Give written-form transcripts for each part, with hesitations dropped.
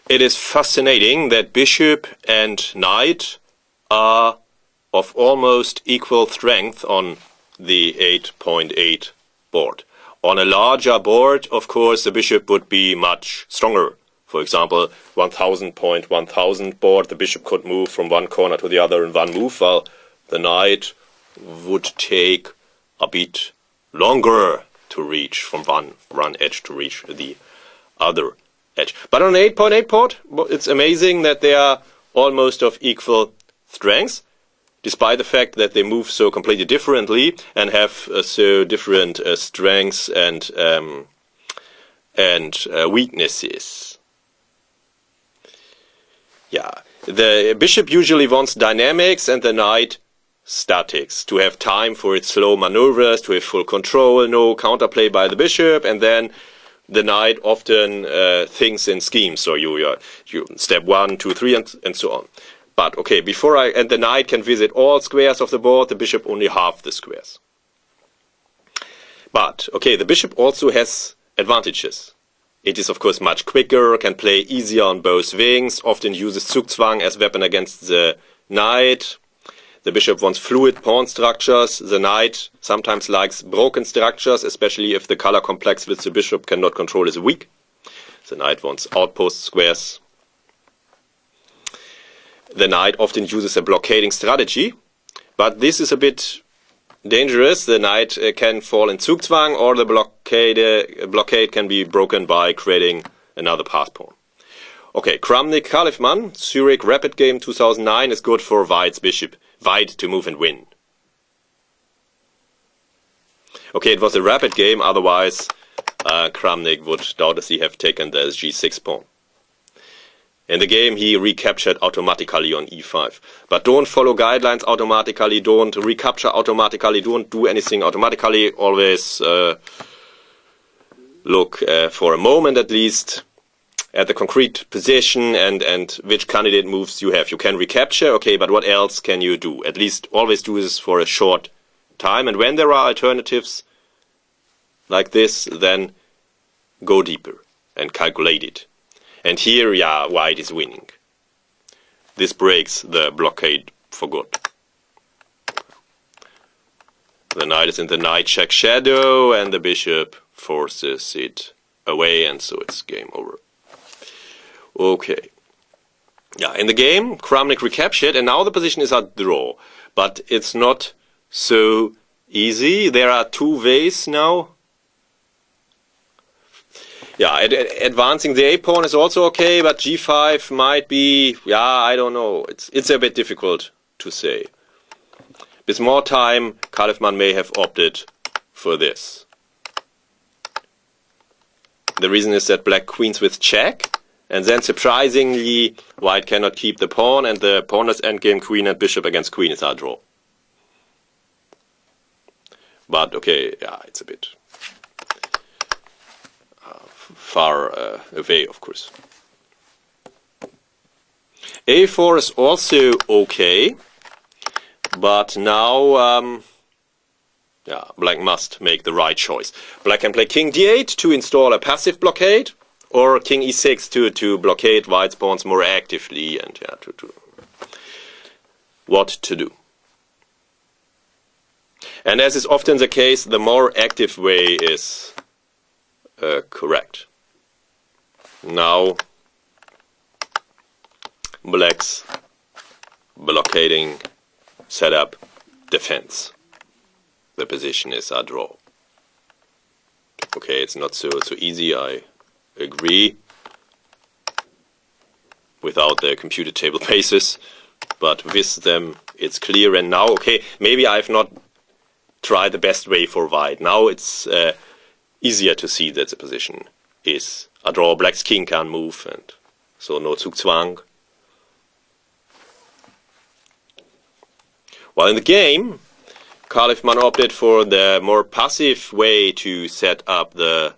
It is fascinating that bishop and knight are of almost equal strength on the 8.8 board. On a larger board, of course, the bishop would be much stronger. For example, 1000.1000 board, the bishop could move from one corner to the other in one move, while the knight would take a bit longer to reach from one edge to reach the other edge. But on 8.8 board, it's amazing that they are almost of equal strength, despite the fact that they move so completely differently and have so different strengths and weaknesses. Yeah, the bishop usually wants dynamics and the knight statics, to have time for its slow maneuvers, to have full control, no counterplay by the bishop, and then the knight often thinks in schemes. So you step 1, 2, 3, and so on. But okay, and the knight can visit all squares of the board, the bishop only half the squares. But okay, the bishop also has advantages. It is of course much quicker, can play easier on both wings, often uses Zugzwang as weapon against the knight. The bishop wants fluid pawn structures. The knight sometimes likes broken structures, especially if the color complex which the bishop cannot control is weak. The knight wants outpost squares. The knight often uses a blockading strategy, but this is a bit dangerous. The knight can fall in Zugzwang, or the blockade can be broken by creating another pass pawn. Okay, Kramnik Khalifman, Zurich Rapid Game 2009 is good for White's bishop. White to move and win. Okay, it was a rapid game, otherwise Kramnik would doubtlessly have taken the g6 pawn. In the game he recaptured automatically on e5. But don't follow guidelines automatically, don't recapture automatically, don't do anything automatically. Always look for a moment at least at the concrete position and which candidate moves you have. You can recapture, okay, but what else can you do? At least always do this for a short time. And when there are alternatives like this, then go deeper and calculate it. And here, yeah, White is winning. This breaks the blockade for good. The knight is in the knight check shadow, and the bishop forces it away, and so it's game over. Okay. Yeah, in the game, Kramnik recaptured, and now the position is a draw. But it's not so easy. There are two ways now. Yeah, advancing the a-pawn is also okay, but g5 might be, yeah, I don't know. It's a bit difficult to say. With more time, Khalifman may have opted for this. The reason is that black queens with check, and then surprisingly, White cannot keep the pawn, and the pawnless endgame queen and bishop against queen is a draw. But okay, yeah, it's a bit far away, of course. a4 is also okay, but now yeah, black must make the right choice. Black can play king d8 to install a passive blockade, or king e6 to blockade White's pawns more actively, and yeah, to what to do. And as is often the case, the more active way is correct. Now black's blockading setup defense. The position is a draw. Okay, it's not so easy, I agree, without the computer table bases, but with them it's clear. And now, okay, maybe I've not tried the best way for White. Now it's easier to see that the position is a draw. Black's king can move, and so no Zugzwang. While in the game, Khalifman opted for the more passive way to set up the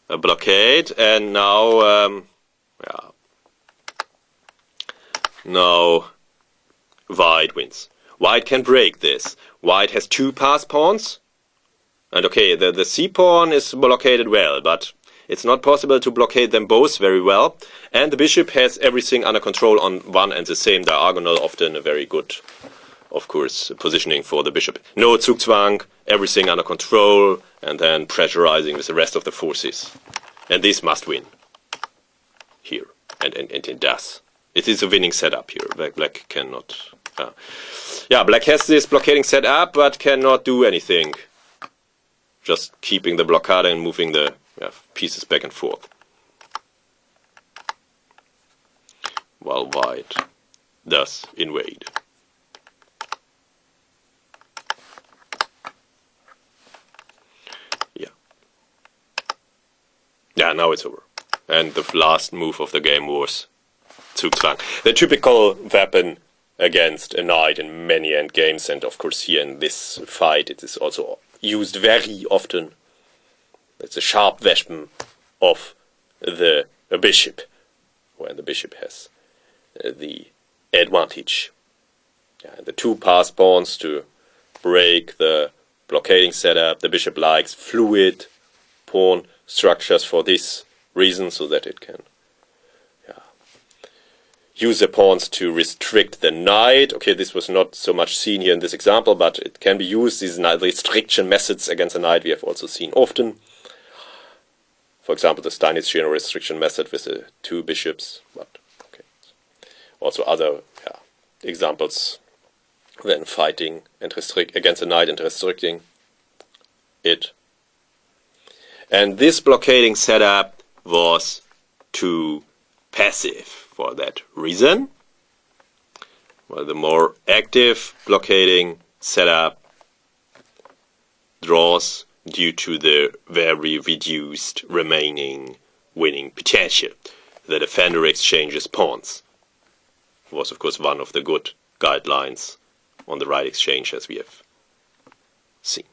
blockade, and now, yeah, now White wins. White can break this. White has two pass pawns, and okay, the c pawn is blockaded well, but It's not possible to blockade them both very well. And the bishop has everything under control on one and the same diagonal, often a very good, of course, positioning for the bishop. No Zugzwang, everything under control, and then pressurizing with the rest of the forces. And this must win here, and it does. It is a winning setup here. Black cannot. Black has this blockading setup, but cannot do anything. Just keeping the blockade and moving the pieces back and forth. While white does invade. Yeah, now it's over. And the last move of the game was Zugzwang. The typical weapon against a knight in many endgames, and of course here in this fight it is also used very often. It's a sharp weapon of the bishop, where the bishop has the advantage. The two pass pawns to break the blockading setup. The bishop likes fluid pawn structures for this reason, so that it can use the pawns to restrict the knight. Okay, this was not so much seen here in this example, but it can be used. These restriction methods against a knight we have also seen often. For example, the Steinitzian restriction method with the two bishops. But okay, also other examples when fighting and against a knight and restricting it. And this blockading setup was too passive for that reason. Well, the more active blockading setup draws due to the very reduced remaining winning potential. The defender exchanges pawns. Was of course one of the good guidelines on the right exchange, as we have seen.